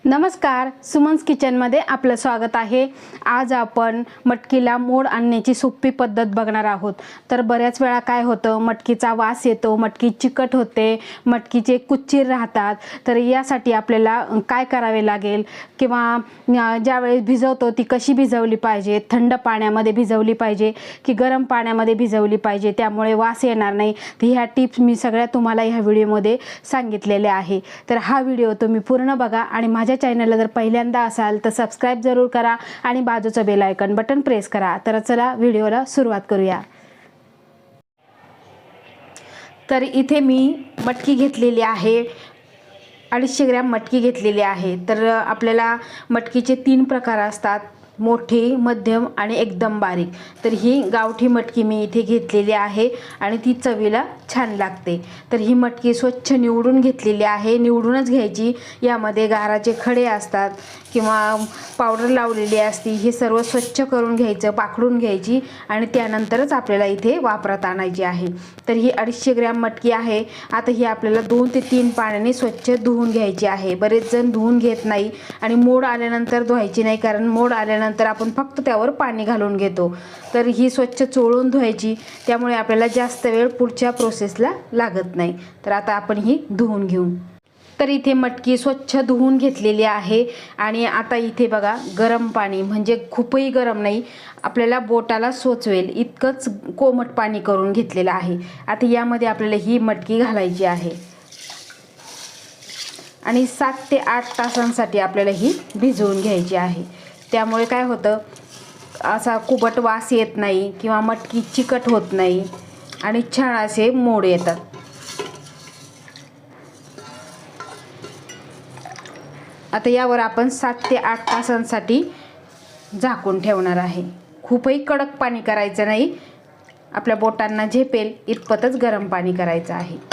नमस्कार, सुमन्स किचनमध्ये आपलं स्वागत आहे। आज आपण मटकीला मोड आणण्याची सोपी पद्धत बघणार आहोत। तर बऱ्याच वेळा काय होतं, मटकीचा वास येतो, मटकी चिकट होते, मटकीचे कुच्चीर राहतात। तर यासाठी आपल्याला काय करावे लागेल किंवा ज्यावेळेस भिजवतो ती कशी भिजवली पाहिजे, थंड पाण्यामध्ये भिजवली पाहिजे की गरम पाण्यामध्ये भिजवली पाहिजे, त्यामुळे वास येणार नाही। तर ह्या टिप्स मी सगळ्या तुम्हाला ह्या व्हिडिओमध्ये सांगितलेले आहे। तर हा व्हिडिओ तुम्ही पूर्ण बघा आणि माझ्या चॅनलला जर पहिल्यांदा असाल तर सबस्क्राइब जरूर करा आणि बाजूचं बेल आयकॉन बटन प्रेस करा। तर चला व्हिडिओला सुरुवात करूया। तर इथे मी मटकी घेतलेली आहे, 250 ग्रॅम मटकी घेतलेली आहे। तर आपल्याला मटकीचे 3 प्रकार असतात, मोठी, मध्यम आणि एकदम बारीक। तर ही गावठी मटकी मी इथे घेतलेली आहे आणि ती चवीला छान लागते। तर ही मटकी स्वच्छ निवडून घेतलेली आहे, निवडूनच घ्यायची। यामध्ये गाराचे खडे असतात किंवा पावडर लावलेली असती, हे सर्व स्वच्छ करून घ्यायचं, पाखडून घ्यायची आणि त्यानंतरच आपल्याला इथे वापरात आणायची आहे। तर ही 250 ग्रॅम मटकी आहे। आता ही आपल्याला 2 ते 3 पाण्याने स्वच्छ धुवून घ्यायची आहे। बरेच जण धुवून घेत नाही आणि मोड आल्यानंतर धुवायची नाही, कारण मोड आल्यानंतर आपण फक्त त्यावर पाणी घालून घेतो। तर ही स्वच्छ चोळून धुवायची, त्यामुळे आपल्याला जास्त वेळ पुढच्या प्रोसेसला लागत नाही। तर आता आपण ही धुवून घेऊ। तर इथे मटकी स्वच्छ धुवून घेतलेली आहे आणि आता इथे बघा, गरम पाणी, म्हणजे खूपही गरम नाही, आपल्याला बोटाला सोचवेल इतकंच कोमट पाणी करून घेतलेलं आहे। आता यामध्ये आपल्याला ही मटकी घालायची आहे आणि 7 ते 8 तासांसाठी आपल्याला ही भिजवून घ्यायची आहे। त्यामुळे काय होतं, असा कुबट वास येत नाही किंवा मटकी चिकट होत नाही आणि छान असे मोड येतात। आता यावर आपण 7 ते 8 तासांसाठी झाकून ठेवणार आहे। खूपही कडक पाणी करायचं नाही, आपल्या बोटांना झेपेल इतपतच गरम पाणी करायचं आहे।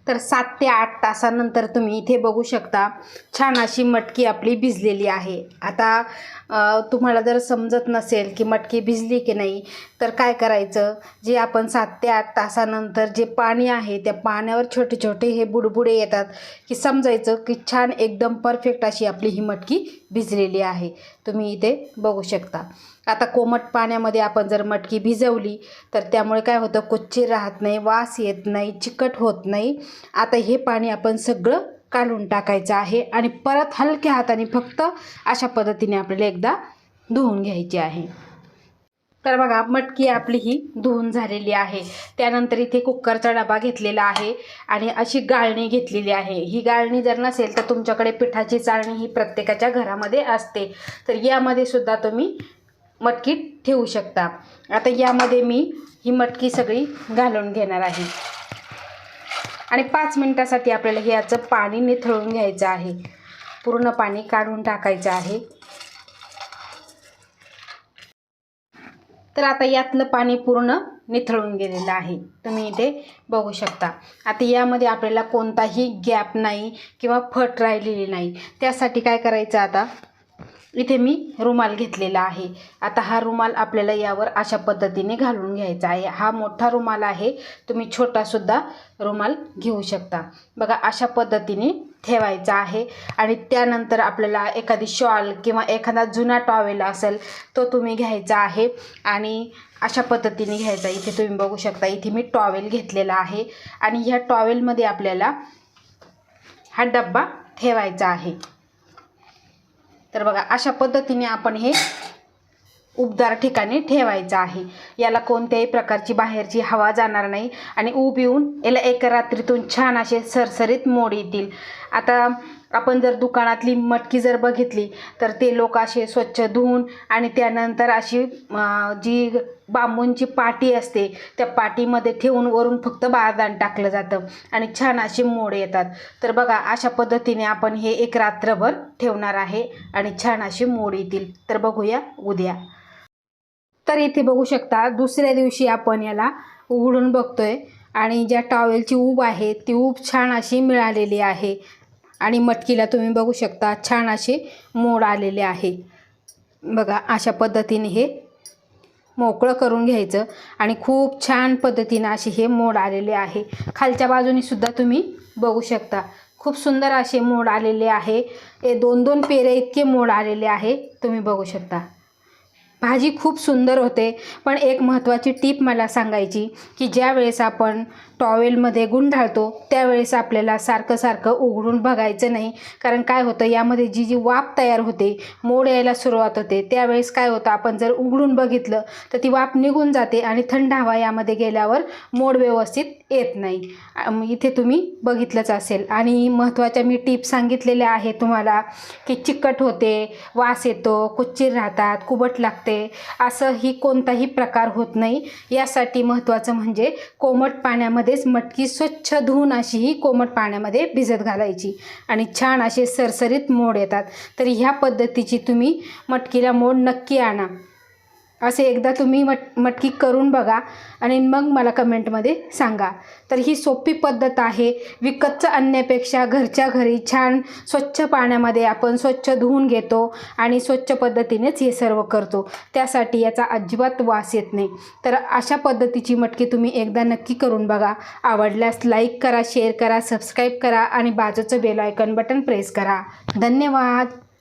तर 7 ते 8 तासानंतर तुम्ही इथे बघू शकता, छान अशी मटकी आपली भिजलेली आहे। आता तुम्हाला जर समजत नसेल की मटकी भिजली की नाही, तर काय करायचं, जे आपण 7 ते 8 तासानंतर जे पाणी आहे त्या पाण्यावर छोटे छोटे हे बुडबुडे येतात की समजायचं की छान एकदम परफेक्ट अशी आपली ही मटकी भिजलेली आहे। तुम्ही इथे बघू शकता। आता कोमट पाण्यामध्ये आपण जर मटकी भिजवली तर त्यामुळे काय होतं, कुच्चीर राहत नाही, वास येत नाही, चिकट होत नाही। आता हे पाणी आपण सगळं काढून टाकायचं आहे आणि परत हलक्या हाताने फक्त अशा पद्धतीने आपल्याला एकदा धुवून घ्यायची आहे। तर बघा, मटकी आपली ही धुवून झालेली आहे। त्यानंतर इथे कुकरचा डबा घेतलेला आहे आणि अशी गाळणी घेतलेली आहे। ही गाळणी जर नसेल तर तुमच्याकडे पिठाची चाळणी ही प्रत्येकाच्या घरामध्ये असते, तर यामध्ये सुद्धा तुम्ही मटकी ठेवू शकता। आता यामध्ये मी ही मटकी सगळी घालून घेणार आहे आणि 5 मिनिटासाठी आपल्याला याचं पाणी निथळून घ्यायचं आहे, पूर्ण पाणी काढून टाकायचं आहे। तर आता यातलं पाणी पूर्ण निथळून गेलेलं आहे, तुम्ही इथे बघू शकता। आता यामध्ये आपल्याला कोणताही गॅप नाही किंवा फट राहिलेली नाही। त्यासाठी काय करायचं, आता इथे मी रुमाल घेतलेला आहे। आता हा रुमाल आपल्याला यावर अशा पद्धतीने घालून घ्यायचा आहे। हा मोठा रुमाल आहे, तुम्ही छोटासुद्धा रुमाल घेऊ शकता। बघा, अशा पद्धतीने ठेवायचा आहे आणि त्यानंतर आपल्याला एखादी शॉल किंवा एखादा जुना टॉवेल असेल तो तुम्ही घ्यायचा आहे आणि अशा पद्धतीने घ्यायचा। इथे तुम्ही बघू शकता, इथे मी टॉवेल घेतलेला आहे आणि ह्या टॉवेलमध्ये आपल्याला हा डब्बा ठेवायचा आहे। तर बघा, अशा पद्धतीने आपण हे उबदार ठिकाणी ठेवायचं आहे। याला कोणत्याही प्रकारची बाहेरची हवा जाणार नाही आणि ऊब येऊन याला एका रात्रीतून छान असे सरसरीत मोड येतील। आता आपण जर दुकानातली मटकी जर बघितली तर ते लोक असे स्वच्छ धुवून आणि त्यानंतर अशी जी बांबूंची पाटी असते त्या पाटीमध्ये ठेवून वरून फक्त बारदाण टाकलं जातं आणि छान असे मोड येतात। तर बघा, अशा पद्धतीने आपण हे एक रात्रभर ठेवणार आहे आणि छान असे मोड येतील। तर बघूया उद्या। तर इथे बघू शकता, दुसऱ्या दिवशी आपण याला उघडून बघतोय आणि ज्या टॉवेलची ऊब आहे ती ऊब छान अशी मिळालेली आहे आणि मटकीला तुम्ही बघू शकता छान असे मोड आलेले आहे। बघा, अशा पद्धतीने हे मोकळं करून घ्यायचं आणि खूप छान पद्धतीने असे हे मोड आलेले आहे। खालच्या बाजूने सुद्धा तुम्ही बघू शकता, खूप सुंदर असे मोड आलेले आहे. 2-2 पेरे इतके मोड आलेले आहे, तुम्ही बघू शकता. भाजी खूप सुंदर होते. पण एक महत्त्वाची टीप मला सांगायची की ज्या वेळेस आपण टॉवेलमध्ये गुंडाळतो त्यावेळेस आपल्याला सारखं सारखं उघडून बघायचं नाही. कारण काय होतं, यामध्ये जी वाफ तयार होते, मोड यायला सुरुवात होते, त्यावेळेस काय होतं, आपण जर उघडून बघितलं तर ती वाफ निघून जाते आणि थंड हवा यामध्ये गेल्यावर मोड व्यवस्थित येत नाही. इथे तुम्ही बघितलंच असेल. आणि महत्त्वाच्या मी टीप सांगितलेल्या आहे तुम्हाला की चिकट होते, वास येतो, कुच्चीर राहतात, कुबट लागते, असंही कोणताही प्रकार होत नाही. यासाठी महत्त्वाचं म्हणजे कोमट पाण्यामध्येच मटकी स्वच्छ धुवून अशी ही कोमट पाण्यामध्ये भिजत घालायची आणि छान असे सरसरीत मोड येतात. तर ह्या पद्धतीची तुम्ही मटकीला मोड नक्की आणा. असे एकदा तुम्ही मटकी करून बघा आणि मग मला कमेंटमध्ये सांगा. तर ही सोपी पद्धत आहे. विकतचं आणण्यापेक्षा घरच्या घरी छान स्वच्छ पाण्यामध्ये आपण स्वच्छ धुवून घेतो आणि स्वच्छ पद्धतीनेच हे सर्व करतो. त्यासाठी याचा अजिबात वास येत नाही. तर अशा पद्धतीची मटकी तुम्ही एकदा नक्की करून बघा. आवडल्यास लाईक करा, शेअर करा, सबस्क्राईब करा आणि बाजूचं बेल आयकॉन बटन प्रेस करा. धन्यवाद.